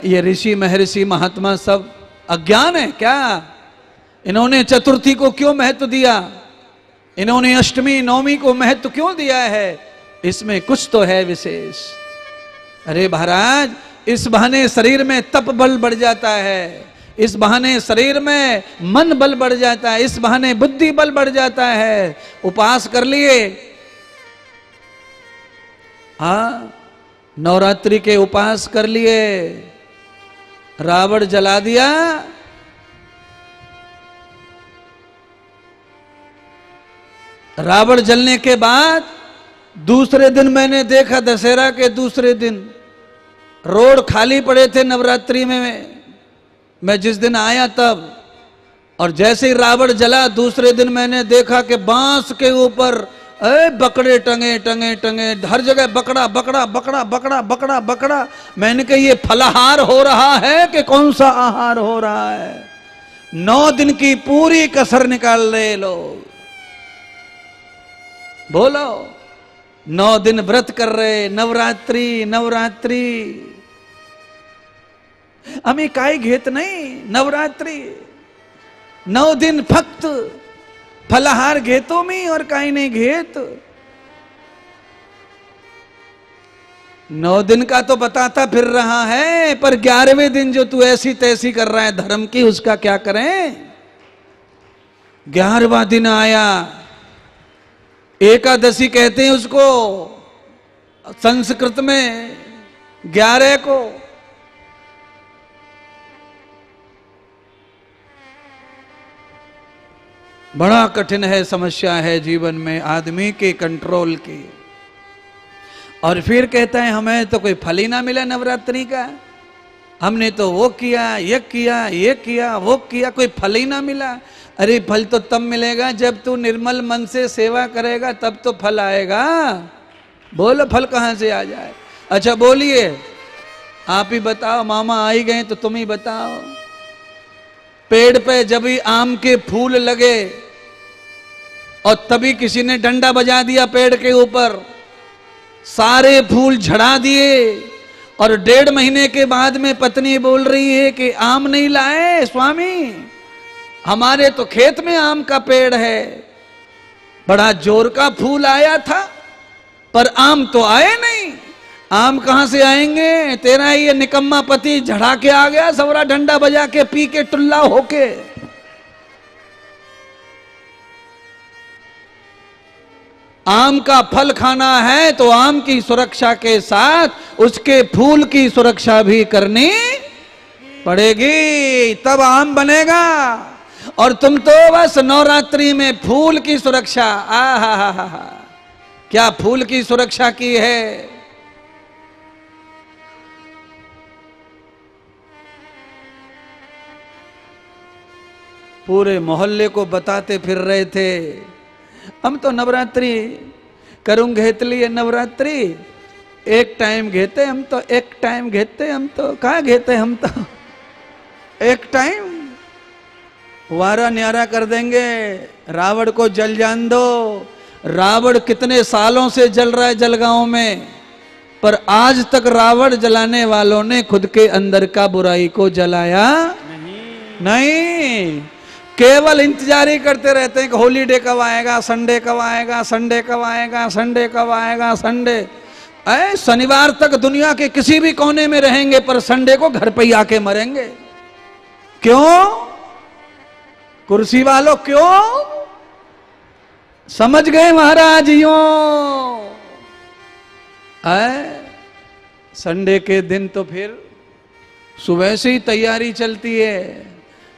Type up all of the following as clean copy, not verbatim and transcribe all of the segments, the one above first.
ये ऋषि महर्षि महात्मा सब अज्ञान है क्या? इन्होंने चतुर्थी को क्यों महत्व दिया? इन्होंने अष्टमी नवमी को महत्व क्यों दिया है? इसमें कुछ तो है विशेष। अरे महाराज, इस बहाने शरीर में तप बल बढ़ जाता है, इस बहाने शरीर में मन बल बढ़ जाता है, इस बहाने बुद्धि बल बढ़ जाता है। उपवास कर लिए, हाँ, नवरात्रि के उपवास कर लिए, रावण जला दिया, रावण जलने के बाद दूसरे दिन मैंने देखा, दशहरा के दूसरे दिन रोड खाली पड़े थे नवरात्रि में, मैं जिस दिन आया तब, और जैसे ही रावण जला दूसरे दिन मैंने देखा कि बांस के ऊपर बकड़े टंगे टंगे टंगे, हर जगह बकड़ा बकड़ा बकड़ा बकड़ा बकड़ा बकड़ा। मैंने कहा ये फलाहार हो रहा है कि कौन सा आहार हो रहा है? 9 दिन की पूरी कसर निकाल रहे लोग। बोलो, 9 दिन व्रत कर रहे, नवरात्रि नवरात्रि। हमें काई घेत नहीं, नवरात्रि 9 दिन फक्त फलाहार घेतो में और काई नहीं घेत। 9 दिन का तो बताता फिर रहा है, पर 11वें दिन जो तू ऐसी तैसी कर रहा है धर्म की, उसका क्या करें? 11वां दिन आया, एकादशी कहते हैं उसको संस्कृत में, 11 को। बड़ा कठिन है, समस्या है जीवन में आदमी के कंट्रोल की। और फिर कहता है हमें तो कोई फल ही ना मिला नवरात्रि का, हमने तो वो किया, ये किया, ये किया, वो किया, कोई फल ही ना मिला। अरे फल तो तब मिलेगा जब तू निर्मल मन से सेवा करेगा, तब तो फल आएगा। बोलो फल कहां से आ जाए? अच्छा बोलिए, आप ही बताओ, मामा आ ही गए तो तुम ही बताओ। पेड़ पे जब भी आम के फूल लगे और तभी किसी ने डंडा बजा दिया पेड़ के ऊपर, सारे फूल झड़ा दिए, और 1.5 महीने के बाद में पत्नी बोल रही है कि आम नहीं लाए स्वामी, हमारे तो खेत में आम का पेड़ है, बड़ा जोर का फूल आया था पर आम तो आए नहीं। आम कहां से आएंगे? तेरा ये निकम्मा पति झड़ा के आ गया, सवरा डंडा बजा के पी के टुल्ला होके। आम का फल खाना है तो आम की सुरक्षा के साथ उसके फूल की सुरक्षा भी करनी पड़ेगी, तब आम बनेगा। और तुम तो बस नवरात्रि में फूल की सुरक्षा, आहा, क्या फूल की सुरक्षा की है? पूरे मोहल्ले को बताते फिर रहे थे, हम तो नवरात्रि करूं घेत लिए, नवरात्रि एक टाइम घेते हम तो, एक टाइम घेते हम तो, कहाँ घेते हम तो, एक टाइम वारा न्यारा कर देंगे। रावण को जल जान दो, रावण कितने सालों से जल रहा है जलगांव में, पर आज तक रावण जलाने वालों ने खुद के अंदर का बुराई को जलाया नहीं। केवल इंतजार ही करते रहते हैं कि हॉलीडे कब आएगा, संडे कब आएगा, संडे कब आएगा, संडे कब आएगा, संडे। शनिवार तक दुनिया के किसी भी कोने में रहेंगे पर संडे को घर पे ही आके मरेंगे। क्यों? कुर्सी वालों क्यों? समझ गए महाराज यो? संडे के दिन तो फिर सुबह से ही तैयारी चलती है।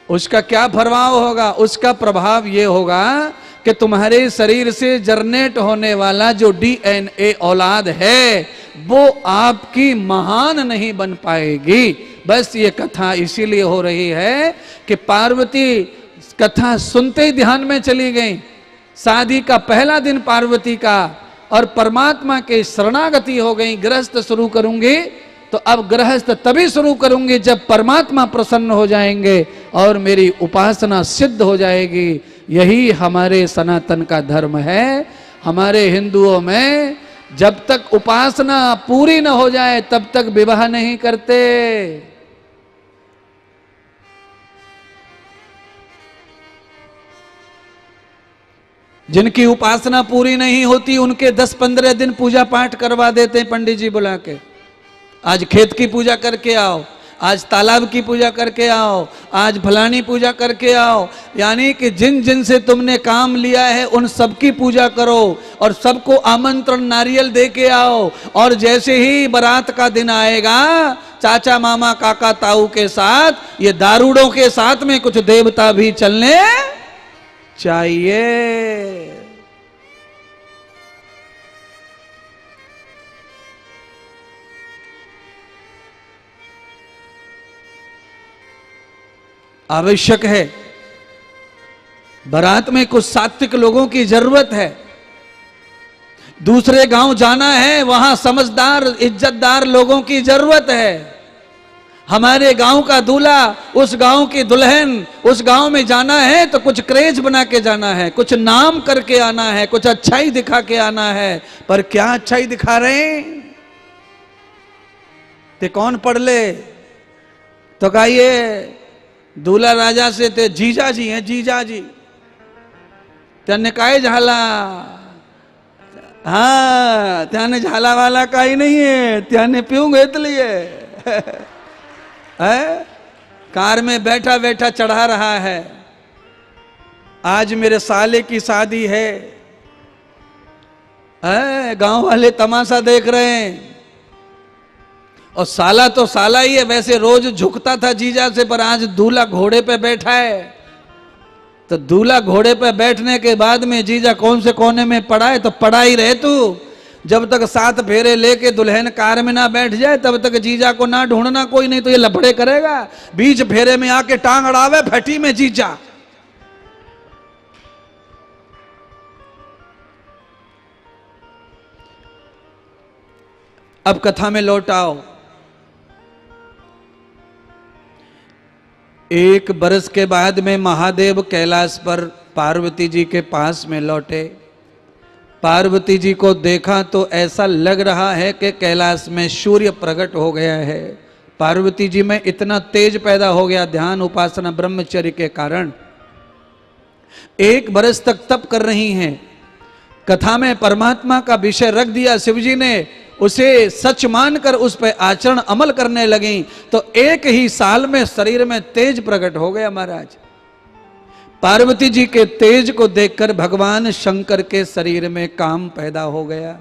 उसका क्या प्रभाव होगा? उसका प्रभाव ये होगा कि तुम्हारे शरीर से जनरेट होने वाला जो डीएनए औलाद है वो आपकी महान नहीं बन पाएगी। बस ये कथा इसीलिए हो रही है कि पार्वती कथा सुनते ही ध्यान में चली गई। शादी का पहला दिन पार्वती का, और परमात्मा के शरणागति हो गई। गृहस्थ शुरू करूंगी तो अब गृहस्थ तभी शुरू करूंगी जब परमात्मा प्रसन्न हो जाएंगे और मेरी उपासना सिद्ध हो जाएगी। यही हमारे सनातन का धर्म है। हमारे हिंदुओं में जब तक उपासना पूरी न हो जाए तब तक विवाह नहीं करते। जिनकी उपासना पूरी नहीं होती उनके 10-15 दिन पूजा पाठ करवा देते हैं पंडित जी बुला के। आज खेत की पूजा करके आओ, आज तालाब की पूजा करके आओ, आज फलानी पूजा करके आओ। यानी कि जिन जिन से तुमने काम लिया है उन सबकी पूजा करो और सबको आमंत्रण नारियल दे के आओ। और जैसे ही बारात का दिन आएगा, चाचा मामा काका ताऊ के साथ ये दारूड़ों के साथ में कुछ देवता भी चलने चाहिए। आवश्यक है। बारात में कुछ सात्विक लोगों की जरूरत है। दूसरे गांव जाना है, वहां समझदार इज्जतदार लोगों की जरूरत है। हमारे गांव का दूल्हा, उस गांव की दुल्हन, उस गांव में जाना है तो कुछ क्रेज बना के जाना है, कुछ नाम करके आना है, कुछ अच्छाई दिखा के आना है। पर क्या अच्छाई दिखा रहे हैं? ते कौन पढ़ ले तो कहिए दूल्हा राजा से ते जीजा जी हैं, जीजा जी त्याने काय झाला। हाँ, त्याने झाला वाला काही नहीं है, त्याने पिऊं घेतली है। कार में बैठा बैठा चढ़ा रहा है, आज मेरे साले की शादी है। गांव वाले तमाशा देख रहे हैं। और साला तो साला ही है, वैसे रोज झुकता था जीजा से, पर आज दूल्हा घोड़े पे बैठा है। तो दूल्हा घोड़े पे बैठने के बाद में जीजा कौन से कोने में पड़ा है, तो पड़ा ही रहे तू। जब तक 7 फेरे लेके दुल्हन कार में ना बैठ जाए तब तक जीजा को ना ढूंढना कोई, नहीं तो ये लफड़े करेगा। बीच फेरे में आके टांग अड़ावे फटी में जीजा। अब कथा में लौट आओ। 1 बरस के बाद में महादेव कैलाश पर पार्वती जी के पास में लौटे। पार्वती जी को देखा तो ऐसा लग रहा है कि कैलाश में सूर्य प्रकट हो गया है। पार्वती जी में इतना तेज पैदा हो गया ध्यान उपासना ब्रह्मचर्य के कारण। 1 बरस तक तप कर रही हैं। कथा में परमात्मा का विषय रख दिया शिवजी ने, उसे सच मानकर उस पर आचरण अमल करने लगी तो 1 ही साल में शरीर में तेज प्रकट हो गया महाराज। पार्वती जी के तेज को देखकर भगवान शंकर के शरीर में काम पैदा हो गया।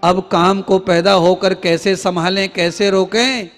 अब काम को पैदा होकर कैसे संभालें, कैसे रोकें?